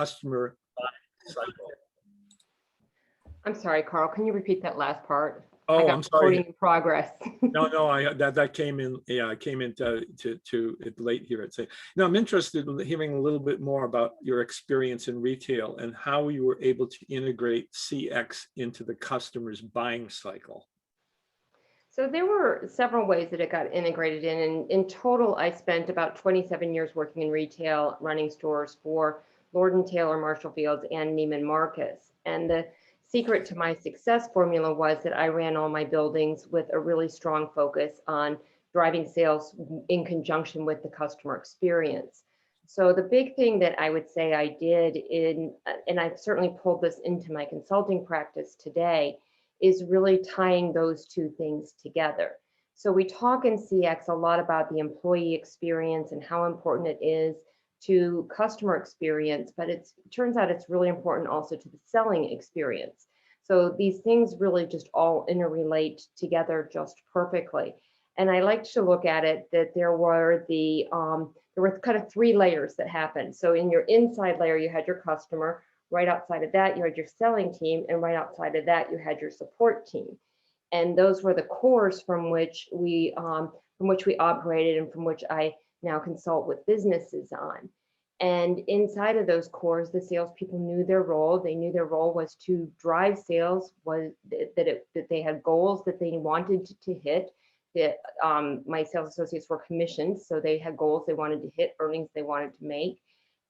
customer cycle. I'm sorry, Carl, can you repeat that last part? Oh, I'm sorry. Recording in progress. No, that came in. Yeah, I came into to it late here. I'd say. Now I'm interested in hearing a little bit more about your experience in retail and how you were able to integrate CX into the customer's buying cycle. So there were several ways that it got integrated in. And in total, I spent about 27 years working in retail, running stores for Lord & Taylor, Marshall Fields, and Neiman Marcus. And the secret to my success formula was that I ran all my buildings with a really strong focus on driving sales in conjunction with the customer experience. So the big thing that I would say I did and I've certainly pulled this into my consulting practice today, is really tying those two things together. So we talk in CX a lot about the employee experience and how important it is to customer experience, but it turns out it's really important also to the selling experience. So these things really just all interrelate together just perfectly. And I like to look at it that there were kind of three layers that happened. So in your inside layer, you had your customer. Right outside of that, you had your selling team, and right outside of that, you had your support team. And those were the cores from which we operated and from which I now consult with businesses on. And inside of those cores, the salespeople knew their role. They knew their role was to drive sales, was that they had goals that they wanted to hit. That my sales associates were commissioned, so they had goals they wanted to hit, earnings they wanted to make.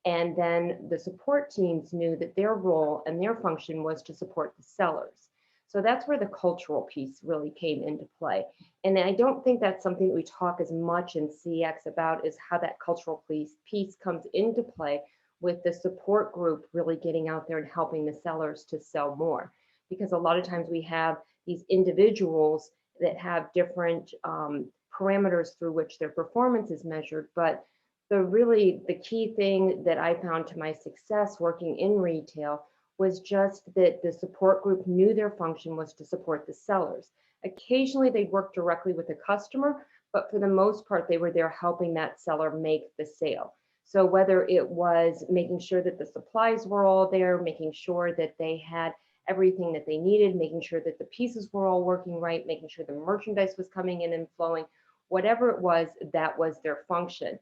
And then the support teams knew that their role and their function was to support the sellers. So that's where the cultural piece really came into play. And I don't think that's something that we talk as much in CX about, is how that cultural piece comes into play with the support group really getting out there and helping the sellers to sell more. Because a lot of times we have these individuals that have different parameters through which their performance is measured, but the key thing that I found to my success working in retail was just that the support group knew their function was to support the sellers. Occasionally they'd work directly with the customer, but for the most part, they were there helping that seller make the sale. So whether it was making sure that the supplies were all there, making sure that they had everything that they needed, making sure that the pieces were all working right, making sure the merchandise was coming in and flowing, whatever it was, that was their function.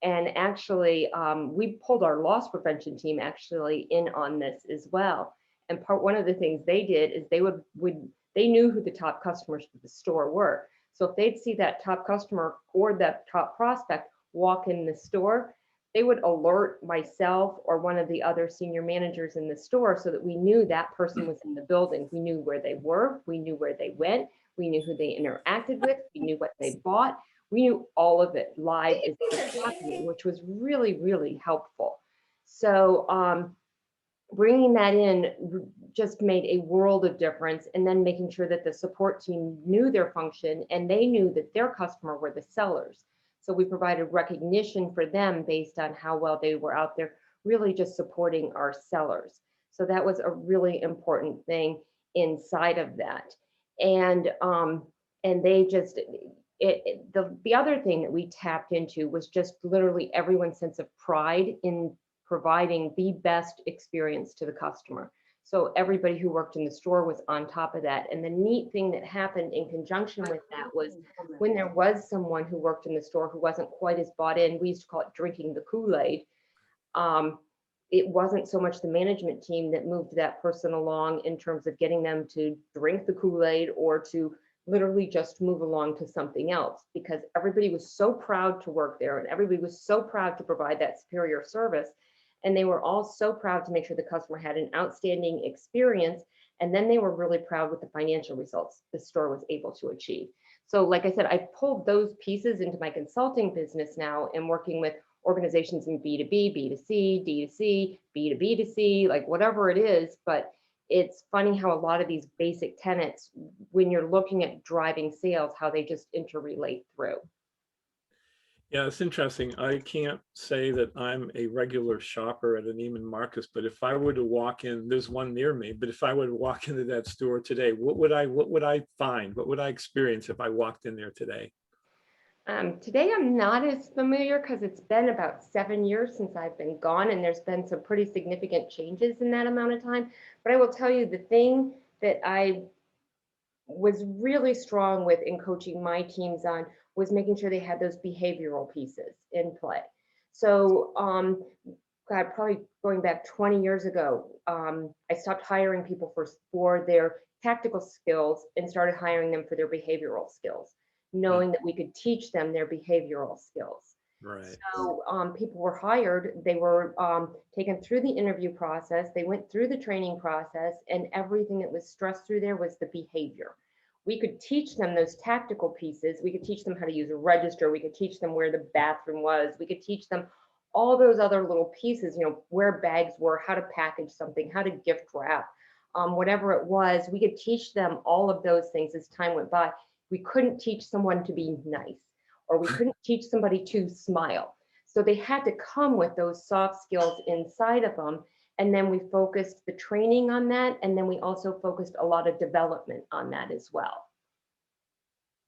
And actually, we pulled our loss prevention team actually in on this as well. And one of the things they did is they knew who the top customers for the store were. So if they'd see that top customer or that top prospect walk in the store, they would alert myself or one of the other senior managers in the store so that we knew that person was in the building. We knew where they were, we knew where they went, we knew who they interacted with, we knew what they bought. We knew all of it live as it was happening, which was really, really helpful. So bringing that in just made a world of difference, and then making sure that the support team knew their function and they knew that their customer were the sellers. So we provided recognition for them based on how well they were out there, really just supporting our sellers. So that was a really important thing inside of that. And they just, the other thing that we tapped into was just literally everyone's sense of pride in providing the best experience to the customer. So everybody who worked in the store was on top of that. And the neat thing that happened in conjunction with that was when there was someone who worked in the store who wasn't quite as bought in, we used to call it drinking the Kool-Aid. It wasn't so much the management team that moved that person along in terms of getting them to drink the Kool-Aid or to literally just move along to something else, because everybody was so proud to work there and everybody was so proud to provide that superior service. And they were all so proud to make sure the customer had an outstanding experience. And then they were really proud with the financial results the store was able to achieve. So like I said, I pulled those pieces into my consulting business now and working with organizations in B2B, B2C, D2C, B2B2C, like whatever it is. But it's funny how a lot of these basic tenets, when you're looking at driving sales, how they just interrelate through. Yeah, it's interesting. I can't say that I'm a regular shopper at a Neiman Marcus, but if I were to walk in, there's one near me, but if I were to walk into that store today, what would I find? What would I experience if I walked in there today? Today, I'm not as familiar because it's been about 7 years since I've been gone, and there's been some pretty significant changes in that amount of time. But I will tell you the thing that I was really strong with in coaching my teams on was making sure they had those behavioral pieces in play. So, God, probably going back 20 years ago, I stopped hiring people for their tactical skills and started hiring them for their behavioral skills, Mm, knowing that we could teach them their behavioral skills. right. So people were hired, they were taken through the interview process, they went through the training process, and everything that was stressed through there was the behavior. We could teach them those tactical pieces. We could teach them how to use a register. We could teach them where the bathroom was. We could teach them all those other little pieces, where bags were, how to package something, how to gift wrap, whatever it was. We could teach them all of those things as time went by. We couldn't teach someone to be nice, or we couldn't teach somebody to smile. So they had to come with those soft skills inside of them. And then we focused the training on that. And then we also focused a lot of development on that as well.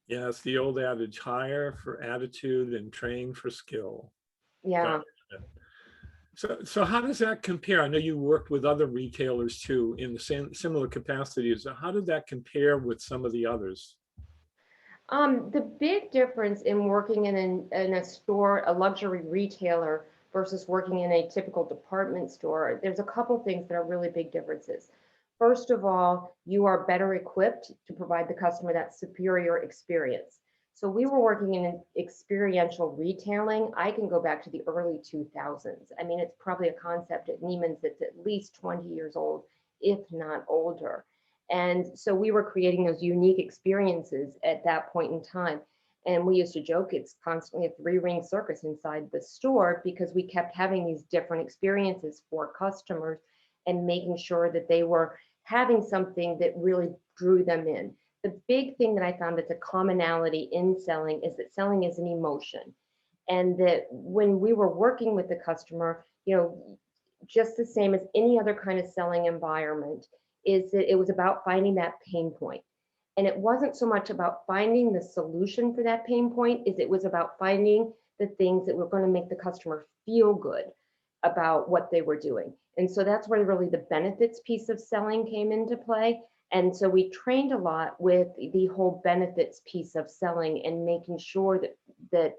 Yeah, it's the old adage, hire for attitude and train for skill. Got Yeah. it. So how does that compare? I know you worked with other retailers too in the same similar capacities. So how did that compare with some of the others? The big difference in working in a store, a luxury retailer, versus working in a typical department store, there's a couple things that are really big differences. First of all, you are better equipped to provide the customer that superior experience. So we were working in an experiential retailing. I can go back to the early 2000s. I mean, it's probably a concept at Neiman's that's at least 20 years old, if not older. And so we were creating those unique experiences at that point in time. And we used to joke it's constantly a three-ring circus inside the store because we kept having these different experiences for customers and making sure that they were having something that really drew them in. The big thing that I found that's a commonality in selling is that selling is an emotion. And that when we were working with the customer, just the same as any other kind of selling environment, is that it was about finding that pain point. And it wasn't so much about finding the solution for that pain point, as it was about finding the things that were going to make the customer feel good about what they were doing. And so that's where really the benefits piece of selling came into play. And so we trained a lot with the whole benefits piece of selling and making sure that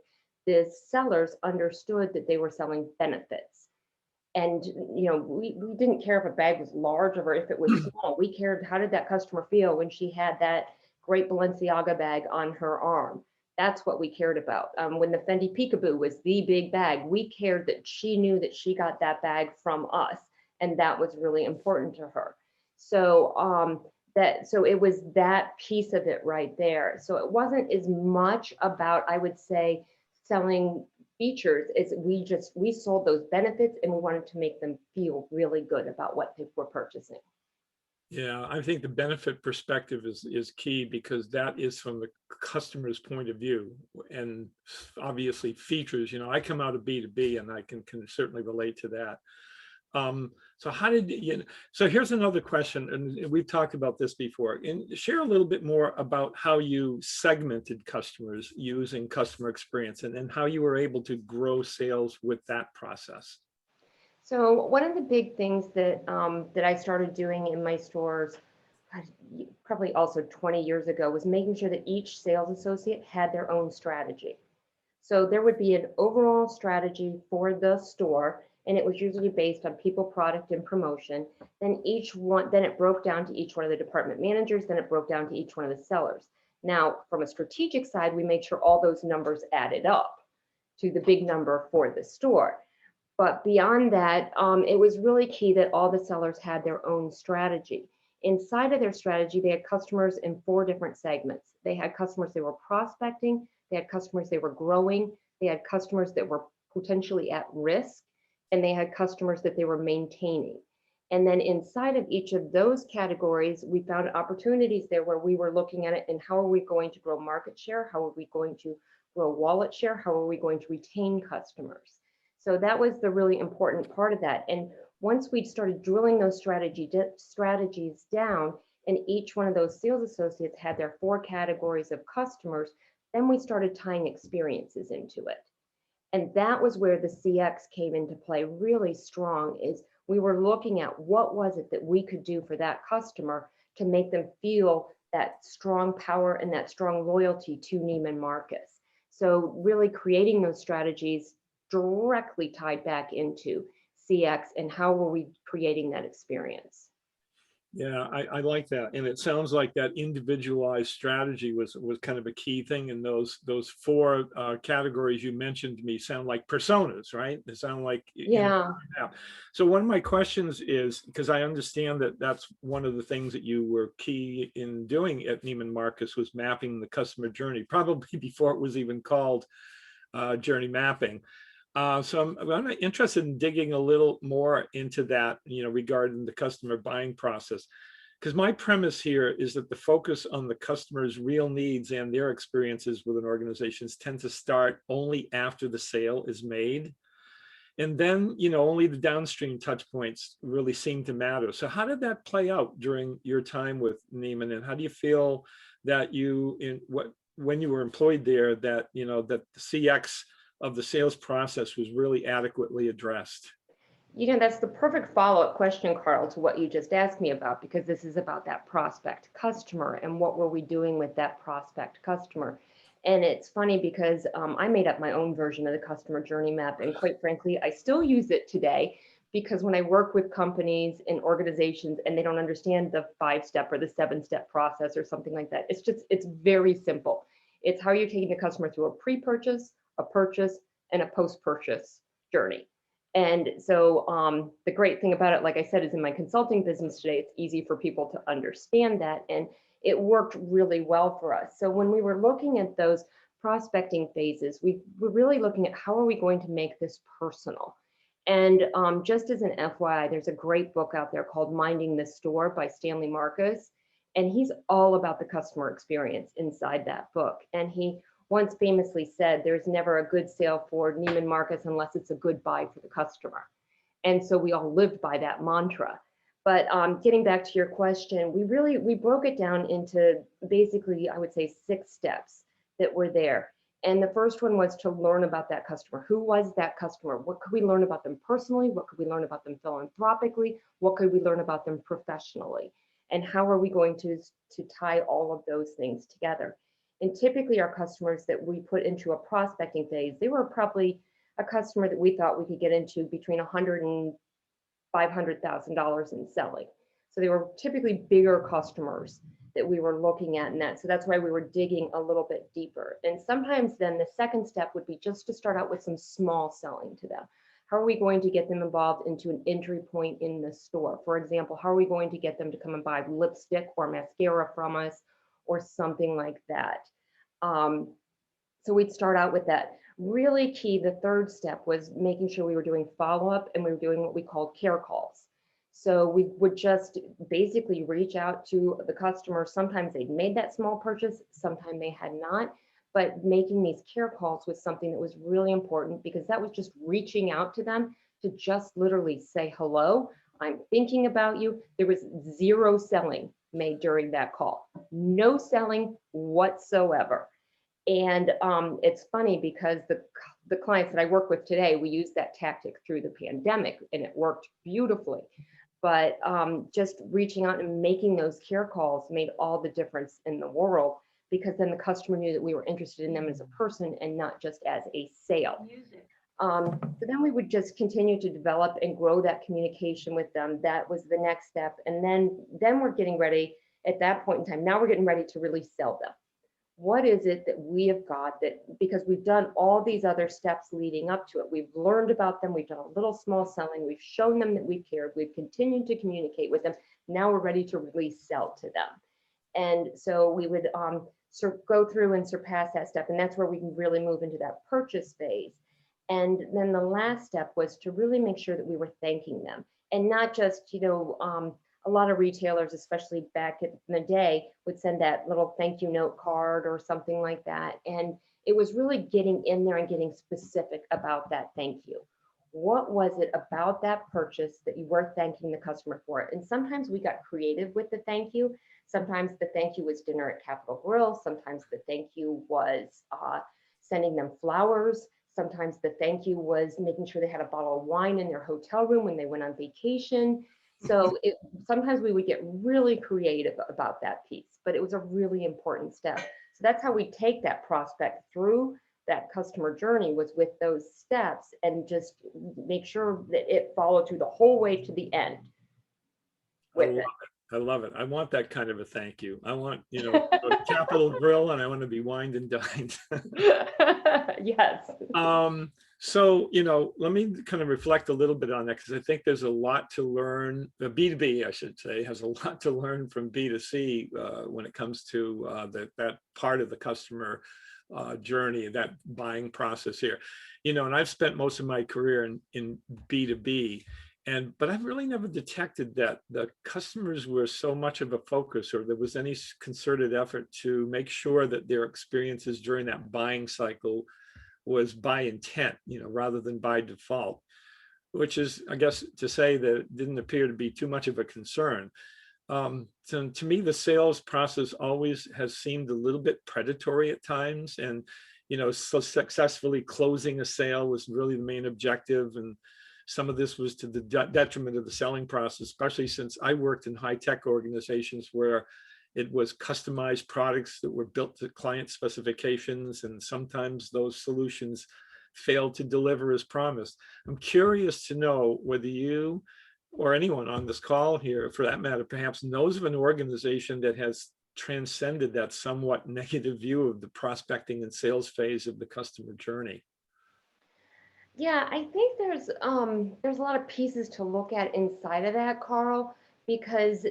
the sellers understood that they were selling benefits. And we didn't care if a bag was large or if it was small. We cared, how did that customer feel when she had that great Balenciaga bag on her arm? That's what we cared about. When the Fendi Peekaboo was the big bag, we cared that she knew that she got that bag from us, and that was really important to her. So it was that piece of it right there. So it wasn't as much about, I would say, selling features, is we sold those benefits and we wanted to make them feel really good about what they were purchasing. Yeah, I think the benefit perspective is key because that is from the customer's point of view, and obviously features. I come out of B2B and I can certainly relate to that. So how did you, so here's another question, and we've talked about this before, and share a little bit more about how you segmented customers using customer experience and how you were able to grow sales with that process. So one of the big things that I started doing in my stores, probably also 20 years ago, was making sure that each sales associate had their own strategy. So there would be an overall strategy for the store, and it was usually based on people, product, and promotion. Then it broke down to each one of the department managers, then it broke down to each one of the sellers. Now, from a strategic side, we made sure all those numbers added up to the big number for the store. But beyond that, it was really key that all the sellers had their own strategy. Inside of their strategy, they had customers in 4 different segments. They had customers they were prospecting, they had customers they were growing, they had customers that were potentially at risk, and they had customers that they were maintaining. And then inside of each of those categories, we found opportunities there where we were looking at it and how are we going to grow market share? How are we going to grow wallet share? How are we going to retain customers? So that was the really important part of that. And once we'd started drilling those strategies down, and each one of those sales associates had their 4 categories of customers, Then we started tying experiences into it. And that was where the CX came into play really strong, is we were looking at what was it that we could do for that customer to make them feel that strong power and that strong loyalty to Neiman Marcus. So really creating those strategies directly tied back into CX and how were we creating that experience. Yeah, I like that. And it sounds like that individualized strategy was kind of a key thing. And those four categories you mentioned to me sound like personas, right? They sound like, Yeah. yeah. So one of my questions is, because I understand that that's one of the things that you were key in doing at Neiman Marcus, was mapping the customer journey, probably before it was even called journey mapping. So I'm interested in digging a little more into that, regarding the customer buying process, because my premise here is that the focus on the customer's real needs and their experiences within organizations tend to start only after the sale is made. And then, only the downstream touch points really seem to matter. So how did that play out during your time with Neiman? And how do you feel that when you were employed there, that, that the CX of the sales process was really adequately addressed? That's the perfect follow-up question, Carl, to what you just asked me about, because this is about that prospect customer and what were we doing with that prospect customer. And it's funny because I made up my own version of the customer journey map. And quite frankly, I still use it today, because when I work with companies and organizations and they don't understand the 5-step or the 7-step process or something like that, it's very simple. It's how you're taking the customer through a pre-purchase, a purchase, and a post-purchase journey. And so the great thing about it, like I said, is in my consulting business today, it's easy for people to understand that. And it worked really well for us. So when we were looking at those prospecting phases, we were really looking at how are we going to make this personal. And just as an FYI, there's a great book out there called Minding the Store by Stanley Marcus. And he's all about the customer experience inside that book. And he once famously said, there's never a good sale for Neiman Marcus unless it's a good buy for the customer. And so we all lived by that mantra. But getting back to your question, we broke it down into basically, I would say, 6 steps that were there. And the first one was to learn about that customer. Who was that customer? What could we learn about them personally? What could we learn about them philanthropically? What could we learn about them professionally? And how are we going to tie all of those things together? And typically our customers that we put into a prospecting phase, they were probably a customer that we thought we could get into between $100,000 and $500,000 in selling. So they were typically bigger customers that we were looking at in that. So that's why we were digging a little bit deeper. And sometimes then the second step would be just to start out with some small selling to them. How are we going to get them involved into an entry point in the store? For example, how are we going to get them to come and buy lipstick or mascara from us, or something like that? So we'd start out with that. Really key, the third step was making sure we were doing follow-up and we were doing what we called care calls. So we would just basically reach out to the customer. Sometimes they'd made that small purchase, sometimes they had not, but making these care calls was something that was really important, because that was just reaching out to them to just literally say, hello, I'm thinking about you. There was 0 selling made during that call, no selling whatsoever. And it's funny because the clients that I work with today, we use that tactic through the pandemic and it worked beautifully. But just reaching out and making those care calls made all the difference in the world, because then the customer knew that we were interested in them as a person and not just as a sale. So then we would just continue to develop and grow that communication with them. That was the next step. And then we're getting ready at that point in time. Now we're getting ready to really sell them. What is it that we have got that, because we've done all these other steps leading up to it, we've learned about them, we've done a little small selling, we've shown them that we cared, we've continued to communicate with them. Now we're ready to really sell to them. And so we would go through and surpass that step. And that's where we can really move into that purchase phase. And then the last step was to really make sure that we were thanking them, and not just, a lot of retailers, especially back in the day, would send that little thank you note card or something like that. And it was really getting in there and getting specific about that thank you. what was it about that purchase that you were thanking the customer for? And sometimes we got creative with the thank you. Sometimes the thank you was dinner at Capitol Grill. Sometimes the thank you was sending them flowers. Sometimes the thank you was making sure they had a bottle of wine in their hotel room when they went on vacation. So sometimes we would get really creative about that piece, but it was a really important step. So that's how we take that prospect through that customer journey, was with those steps, and just make sure that it followed through the whole way to the end with it. I love it. I want that kind of a thank you. I want, go to Capitol Grill and I want to be wined and dined. Yes. So, let me kind of reflect a little bit on that, because I think there's a lot to learn. The B2B, I should say, has a lot to learn from B2C when it comes to that part of the customer journey, that buying process here. And I've spent most of my career in B2B, but I've really never detected that the customers were so much of a focus, or there was any concerted effort to make sure that their experiences during that buying cycle was by intent, rather than by default, which is, I guess, to say that it didn't appear to be too much of a concern. So to me, the sales process always has seemed a little bit predatory at times, and so successfully closing a sale was really the main objective, and some of this was to the detriment of the selling process, especially since I worked in high-tech organizations where it was customized products that were built to client specifications, and sometimes those solutions failed to deliver as promised. I'm curious to know whether you or anyone on this call here, for that matter, perhaps knows of an organization that has transcended that somewhat negative view of the prospecting and sales phase of the customer journey. Yeah, I think there's a lot of pieces to look at inside of that, Carl, because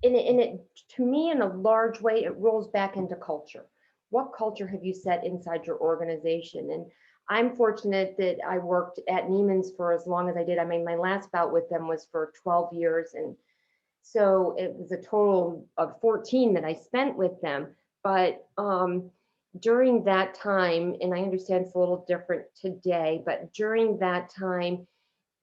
to me, in a large way, it rolls back into culture. What culture have you set inside your organization? And I'm fortunate that I worked at Neiman's for as long as I did. I mean, my last bout with them was for 12 years. And so it was a total of 14 that I spent with them. But during that time, and I understand it's a little different today, but during that time,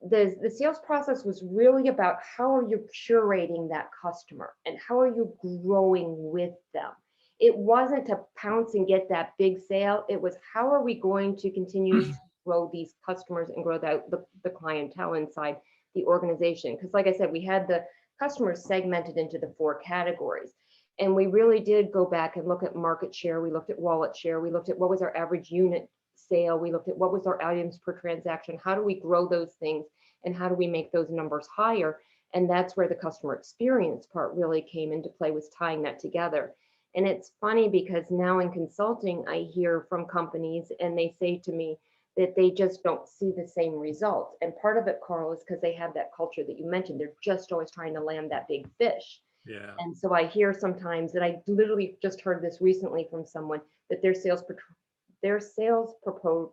the sales process was really about how are you curating that customer and how are you growing with them. It wasn't to pounce and get that big sale. It was, how are we going to continue to grow these customers and grow the clientele inside the organization? Because like I said, we had the customers segmented into the 4 categories. And we really did go back and look at market share. We looked at wallet share. We looked at what was our average unit sale. We looked at what was our items per transaction. How do we grow those things, and how do we make those numbers higher? And that's where the customer experience part really came into play, was tying that together. And it's funny because now in consulting, I hear from companies and they say to me that they just don't see the same results. And part of it, Carl, is because they have that culture that you mentioned. They're just always trying to land that big fish. Yeah. And so I hear sometimes, that I literally just heard this recently from someone, that their sales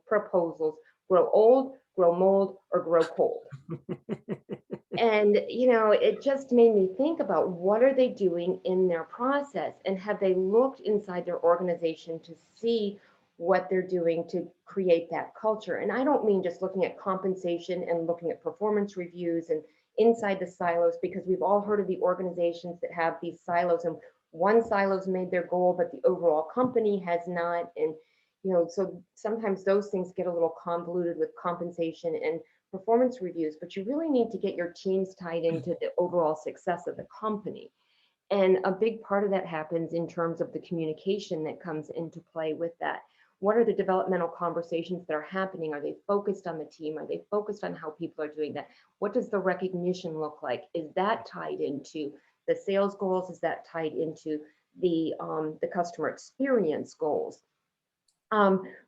proposals grow old, grow mold, or grow cold. And, it just made me think about, what are they doing in their process? And have they looked inside their organization to see what they're doing to create that culture? And I don't mean just looking at compensation and looking at performance reviews and inside the silos, because we've all heard of the organizations that have these silos, and one silo's made their goal, but the overall company has not. And, so sometimes those things get a little convoluted with compensation and performance reviews, but you really need to get your teams tied into the overall success of the company. And a big part of that happens in terms of the communication that comes into play with that. What are the developmental conversations that are happening? Are they focused on the team? Are they focused on how people are doing that? What does the recognition look like? Is that tied into the sales goals? Is that tied into the customer experience goals?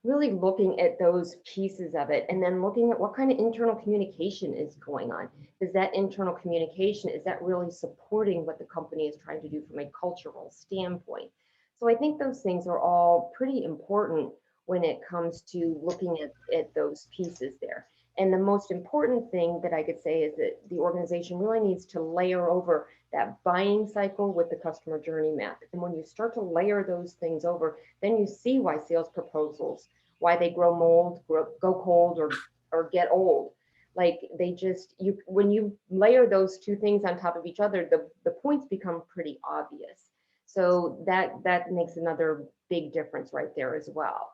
Really looking at those pieces of it, and then looking at what kind of internal communication is going on. Is that internal communication, is that really supporting what the company is trying to do from a cultural standpoint? So I think those things are all pretty important when it comes to looking at those pieces there. And the most important thing that I could say is that the organization really needs to layer over that buying cycle with the customer journey map. And when you start to layer those things over, then you see why sales proposals, why they grow mold, go cold, or or get old. Like they just, when you layer those two things on top of each other, the points become pretty obvious. So that makes another big difference right there as well.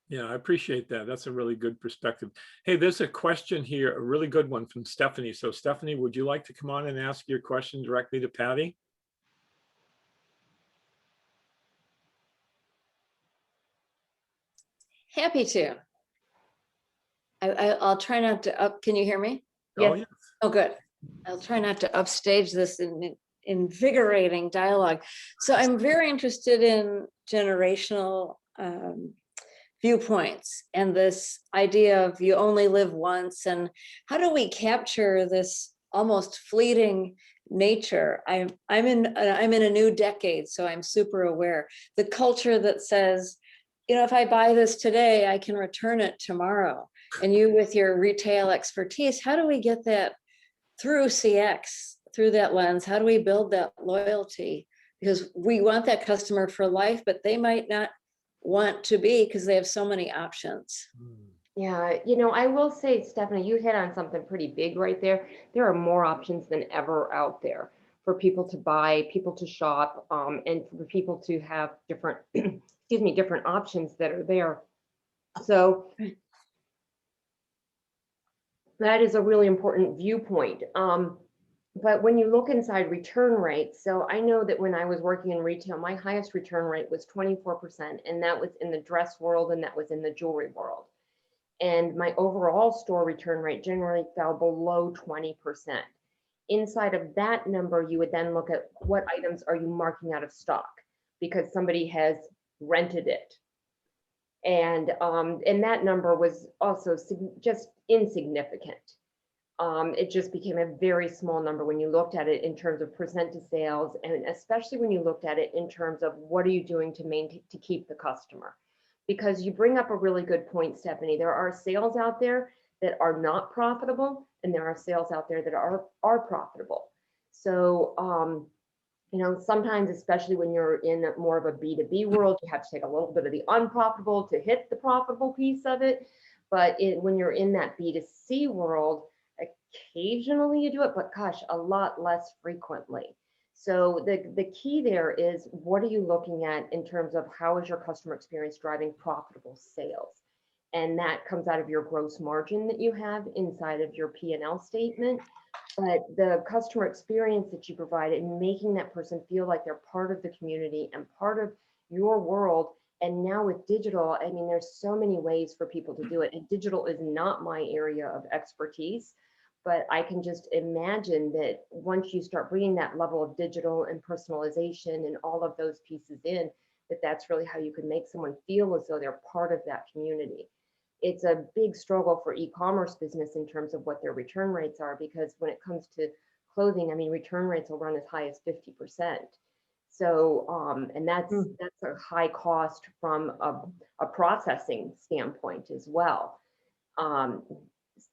Yeah, I appreciate that. That's a really good perspective. Hey, there's a question here, a really good one from Stephanie. So Stephanie, would you like to come on and ask your question directly to Patty? Happy to. I'll try not to up. Can you hear me? Oh, yes. Oh, good. I'll try not to upstage this invigorating dialogue. So I'm very interested in generational viewpoints and this idea of you only live once, and how do we capture this almost fleeting nature? I'm in a new decade, so I'm super aware. The culture that says, you know, if I buy this today, I can return it tomorrow. And you with your retail expertise, how do we get that through CX, through that lens? How do we build that loyalty? Because we want that customer for life, but they might not want to be because they have so many options. Yeah, you know, I will say, Stephanie, you hit on something pretty big right there. There are more options than ever out there for people to buy, people to shop, and for people to have different, excuse me, different options that are there. So that is a really important viewpoint. But when you look inside return rates, so I know that when I was working in retail, my highest return rate was 24%, and that was in the dress world and that was in the jewelry world. And my overall store return rate generally fell below 20%. Inside of that number, you would then look at what items are you marking out of stock because somebody has rented it. And that number was also just insignificant. It just became a very small number when you looked at it in terms of percent to sales, and especially when you looked at it in terms of what are you doing to maintain, to keep the customer. Because you bring up a really good point, Stephanie. There are sales out there that are not profitable, and there are sales out there that are profitable. So, you know, sometimes, especially when you're in more of a B2B world, you have to take a little bit of the unprofitable to hit the profitable piece of it. But when you're in that B2C world, occasionally you do it, but gosh, a lot less frequently. So the key there is, what are you looking at in terms of how is your customer experience driving profitable sales? And that comes out of your gross margin that you have inside of your P&L statement. But the customer experience that you provide and making that person feel like they're part of the community and part of your world. And now with digital, I mean, there's so many ways for people to do it. And digital is not my area of expertise. But I can just imagine that once you start bringing that level of digital and personalization and all of those pieces in, that's really how you can make someone feel as though they're part of that community. It's a big struggle for e-commerce business in terms of what their return rates are, because when it comes to clothing, I mean, return rates will run as high as 50%. So, and that's a high cost from a processing standpoint as well.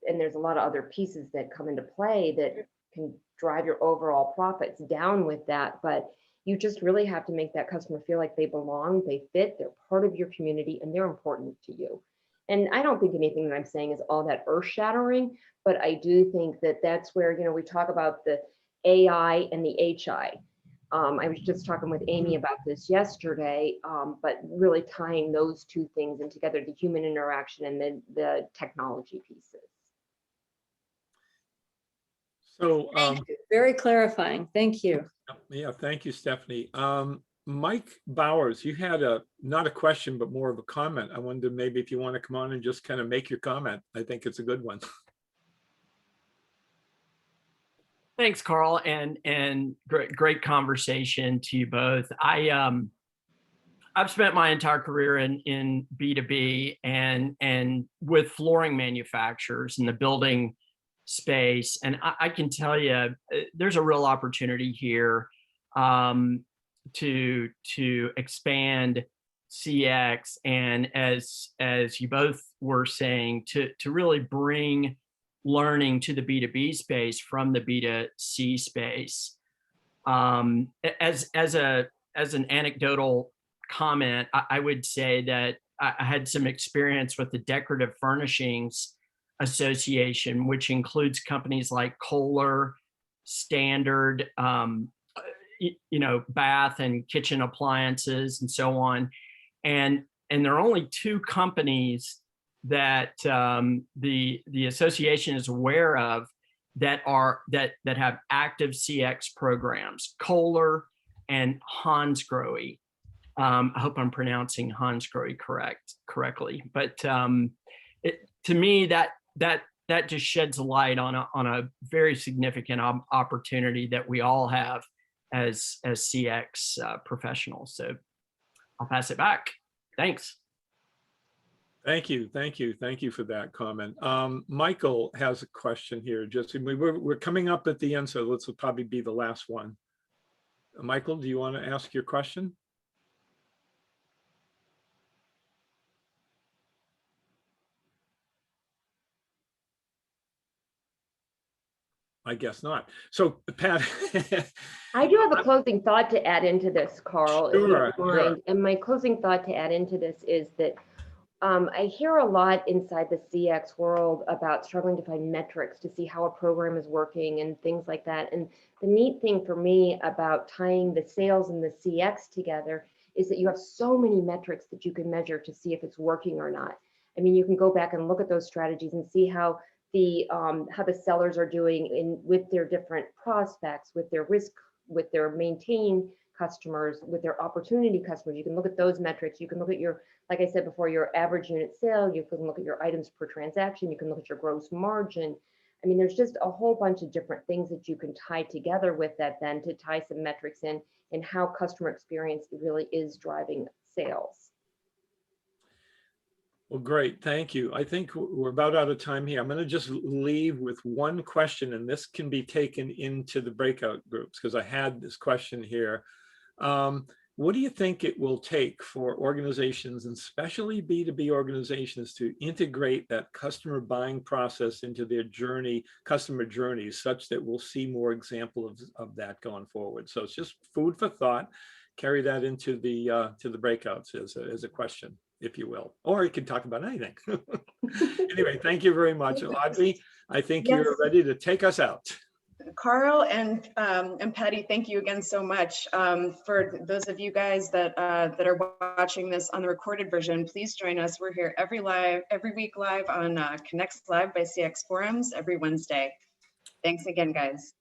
And there's a lot of other pieces that come into play that can drive your overall profits down with that. But you just really have to make that customer feel like they belong, they fit, they're part of your community, and they're important to you. And I don't think anything that I'm saying is all that earth shattering, but I do think that that's where, you know, we talk about the AI and the HI. I was just talking with Amy about this yesterday, but really tying those two things in together, the human interaction and then the technology pieces. So very clarifying. Thank you. Yeah, thank you, Stephanie. Mike Bowers, you had not a question, but more of a comment. I wonder maybe if you want to come on and just kind of make your comment. I think it's a good one. Thanks, Karl, and great conversation to you both. I've spent my entire career in B2B and with flooring manufacturers in the building space, and I can tell you there's a real opportunity here to expand CX, and as you both were saying, to really bring learning to the B2B space from the B2C space. As an anecdotal comment, I would say that I had some experience with the decorative furnishings Association, which includes companies like Kohler, Standard, bath and kitchen appliances and so on. And there are only 2 companies that the association is aware of that have active CX programs: Kohler and Hansgrohe. I hope I'm pronouncing Hansgrohe correctly. But to me, that just sheds a light on a very significant opportunity that we all have as CX professionals. So I'll pass it back. Thanks. Thank you for that comment. Michael has a question here. Just we're coming up at the end, so this will probably be the last one. Michael, do you want to ask your question? I guess not. So Pat, I do have a closing thought to add into this, Carl, if you don't mind. Sure. And my closing thought to add into this is that I hear a lot inside the CX world about struggling to find metrics to see how a program is working and things like that. And the neat thing for me about tying the sales and the CX together is that you have so many metrics that you can measure to see if it's working or not. I mean, you can go back and look at those strategies and see how the sellers are doing with their different prospects, with their risk, with their maintain customers, with their opportunity customers. You can look at those metrics. You can look at your, like I said before, your average unit sale. You can look at your items per transaction. You can look at your gross margin. I mean, there's just a whole bunch of different things that you can tie together with that then to tie some metrics in and how customer experience really is driving sales. Well, great. Thank you. I think we're about out of time here. I'm going to just leave with one question, and this can be taken into the breakout groups because I had this question here. What do you think it will take for organizations, and especially B2B organizations, to integrate that customer buying process into their journey, customer journeys, such that we'll see more examples of that going forward? So it's just food for thought. Carry that into the breakouts as a question, if you will, or you can talk about anything. Anyway, thank you very much. Audrey, I think you're ready to take us out. Carl and Patty, thank you again so much. For those of you guys that are watching this on the recorded version, please join us. We're here every week live on Connects Live by CX Forums every Wednesday. Thanks again, guys.